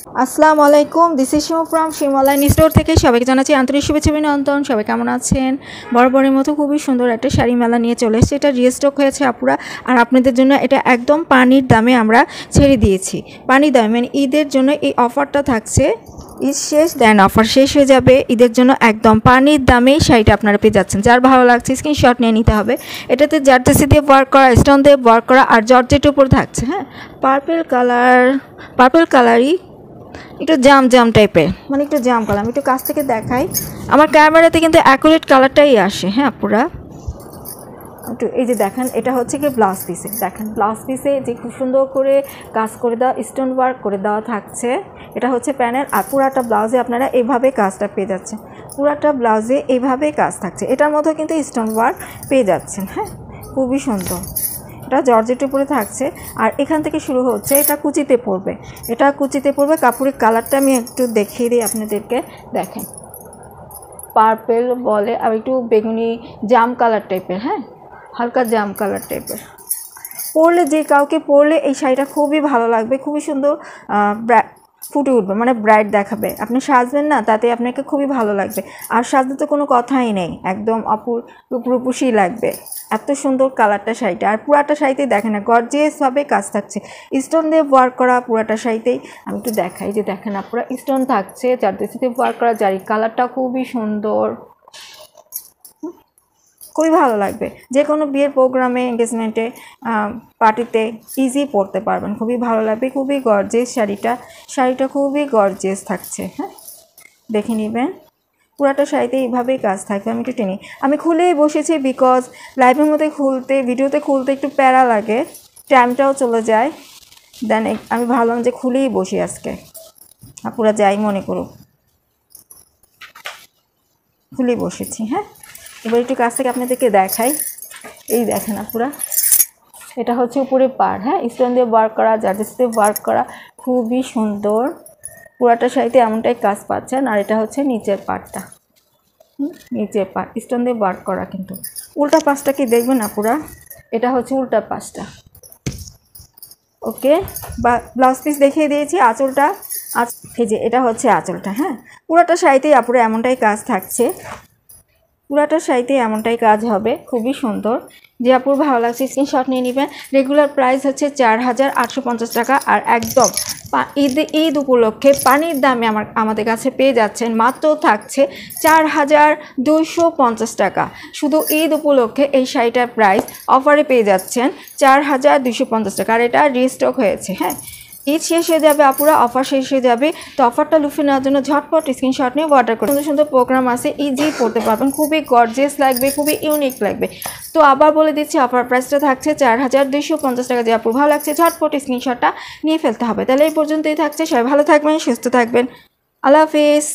আসসালামু আলাইকুম, this is Shimu from Shimu online store থেকে সবাইকে জানাচ্ছি আন্তরিক শুভেচ্ছা অভিনন্দন। সবাই কেমন আছেন? বরাবরের মতো খুবই সুন্দর একটা শাড়ি মেলা নিয়ে চলে এসেছে। এটা রিস্টক হয়েছে আপুরা, আর আপনাদের জন্য এটা একদম পানির দামে আমরা ছেড়ে দিয়েছি। পানির দামে মানে ঈদের জন্য এই অফারটা থাকছে। ঈদ শেষ দেন অফার শেষ হয়ে যাবে, ঈদের জন্য একদম পানির দামেই শাড়িটা আপনারা পেয়ে যাচ্ছেন। যার ভালো লাগছে স্ক্রিনশট নিয়ে নিতে হবে। এটাতে জারদস্তি দিয়ে ওয়ার্ক করা, স্টোন দিয়ে ওয়ার্ক করা আর জর্জেটের উপর থাকছে। হ্যাঁ, পার্পল কালারই একটু জাম টাইপের, মানে একটু জাম কালার। আমি একটু কাছ থেকে দেখাই, আমার ক্যামেরাতে কিন্তু অ্যাকুরেট কালারটাই আসে। হ্যাঁ পুরা একটু এই যে দেখেন, এটা হচ্ছে কি ব্লাউজ পিসে, দেখেন ব্লাউজ পিসে যে খুব সুন্দর করে কাজ করে দেওয়া, স্টোন ওয়ার্ক করে দেওয়া থাকছে। এটা হচ্ছে প্যানেল, আর পুরাটা ব্লাউজে আপনারা এইভাবে কাজটা পেয়ে যাচ্ছেন। পুরাটা ব্লাউজে এইভাবে কাজ থাকছে, এটার মতো কিন্তু স্টোন ওয়ার্ক পেয়ে যাচ্ছেন। হ্যাঁ, খুবই সুন্দর। এটা জর্জেটের উপরে থাকছে, আর এখান থেকে শুরু হচ্ছে, এটা কুচিতে পড়বে, এটা কুচিতে পড়বে। কাপড়ের কালারটা আমি একটু দেখিয়ে দিই আপনাদেরকে। দেখেন পার্পেল বলে, আর একটু বেগুনি জাম কালার টাইপের। হ্যাঁ, হালকা জাম কালার টাইপের। পরলে যে কাউকে পরলে এই শাড়িটা খুবই ভালো লাগবে, খুবই সুন্দর ফুটে উঠবে, মানে ব্রাইট দেখাবে। আপনি সাজবেন না, তাতে আপনাকে খুবই ভালো লাগবে। আর সাজতে তো কোনো কথাই নেই, একদম রূপসী লাগবে। এত সুন্দর কালারটা শাড়িটা, আর পুরাটা শাড়িতেই দেখেন না গর্জিয়াসভাবে কাজ থাকছে, স্টোন দিয়ে ওয়ার্ক করা পুরাটা শাড়িতেই। আমি একটু দেখাই, যে দেখেন না পুরা স্টোন থাকছে, জারদস্তিতে ওয়ার্ক করা জারি, কালারটা খুবই সুন্দর, খুবই ভালো লাগবে। যে কোনো বিয়ের প্রোগ্রামে, এঙ্গেজমেন্টে, পার্টিতে ইজি পরতে পারবেন, খুবই ভালো লাগবে। খুবই গর্জিয়াস শাড়িটা খুবই গর্জিয়াস থাকছে। হ্যাঁ, দেখে নেবেন পুরাটা শাড়িতে এইভাবেই কাজ থাকবে। আমি একটু টেনি, আমি খুলেই বসেছি, বিকজ লাইভের মধ্যে খুলতে, ভিডিওতে খুলতে একটু প্যারা লাগে, টাইমটাও চলে যায়। দেন আমি ভাবলাম যে খুলেই বসি আজকে, পুরা যাই মনে করুক, খুলেই বসেছি। হ্যাঁ, এবার একটু কাছ থেকে আপনাদেরকে দেখাই। এই দেখেন আপুরা, এটা হচ্ছে উপরে পাড়। হ্যাঁ, স্টোন দিয়ে ওয়ার্ক করা, জারদস্তি দিয়ে ওয়ার্ক করা, খুবই সুন্দর। পুরাটা শাড়িতে এমনটাই কাজ পাচ্ছেন। আর এটা হচ্ছে নিচের পাড়টা, নিচের পাড় স্টোন দিয়ে ওয়ার্ক করা। কিন্তু উল্টা পাশটা কি দেখবেন আপুরা, এটা হচ্ছে উল্টা পাশটা। ওকে, বা ব্লাউজ পিস দেখিয়ে দিয়েছি। আঁচলটা এই যে এটা হচ্ছে আঁচলটা। হ্যাঁ, পুরাটা শাড়িতেই আপুরা এমনটাই কাজ থাকছে, পুরাটা শাড়িতে এমনটাই কাজ হবে, খুবই সুন্দর। যে আপুর ভালো লাগছে স্ক্রিনশট নিয়ে নেবেন। রেগুলার প্রাইস হচ্ছে 4850 টাকা, আর একদম ঈদ উপলক্ষে পানির দামে আমাদের কাছে পেয়ে যাচ্ছেন, মাত্র থাকছে 4250 টাকা। শুধু ঈদ উপলক্ষে এই শাড়িটার প্রাইস অফারে পেয়ে যাচ্ছেন 4250 টাকা, আর এটা রিস্টক হয়েছে। হ্যাঁ, ঈদ শেষ হয়ে যাবে আপুরা, অফার শেষ হয়ে যাবে। তো অফারটা লুফে নেওয়ার জন্য ঝটপট স্ক্রিনশট নিয়ে অর্ডার করুন। সুন্দর সুন্দর প্রোগ্রাম আছে, ইজি পড়তে পারবেন, খুবই গর্জিয়াস লাগবে, খুবই ইউনিক লাগবে। তো আবার বলে দিচ্ছি, অফার প্রাইসটা থাকছে 4250 টাকা। যে আপু ভালো লাগছে ঝটপট স্ক্রিনশটটা নিয়ে ফেলতে হবে। তাহলে এই পর্যন্তই থাকছে, সবাই ভালো থাকবেন, সুস্থ থাকবেন, আল্লাহ হাফিজ।